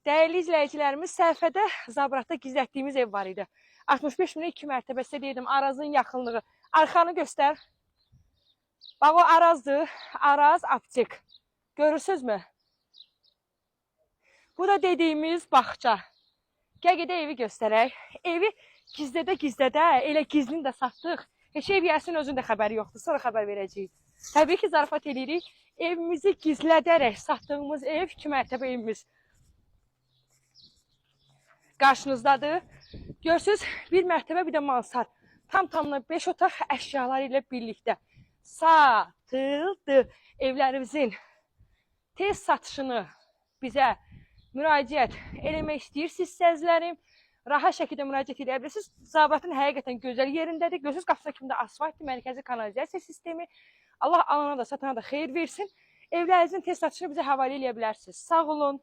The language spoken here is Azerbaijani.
Dəyərli izləyicilərimiz, səhifədə Zabratda gizlətdiyimiz ev var idi. 65 minə 2 mərtəbəsi deyirdim, Arazın yaxınlığı. Arxanı göstər. Bax, o Arazdır, Araz aptek. Görürsünüzmü? Bu da dediyimiz bağça. Gəl gedə evi göstərək. Evi gizlədə, elə gizlini də satdıq. Heç ev yəsin özün də xəbəri yoxdur, sonra xəbər verəcəyik. Təbii ki, zarafat edirik. Evimizi gizlədərək satdığımız ev 2 mərtəbə evimiz. Qarşınızdadır. Görürsünüz, bir mərtəbə, bir də mansard. Tam-tamına 5 otaq əşyaları ilə birlikdə satıldı. Evlərimizin tez satışını bizə müraciət eləmək istəyirsinizsə, əzizlərim, rahat şəkildə müraciət edə bilirsiniz. Zabratın həqiqətən gözəl yerindədir. Gözünüz qapısına kimi də asfaltdır, mərkəzi kanalizasiya sistemi. Allah alana da, satana da xeyir versin. Evlərinizin tez satışını bizə həvalə eləyə bilərsiniz. Sağ olun.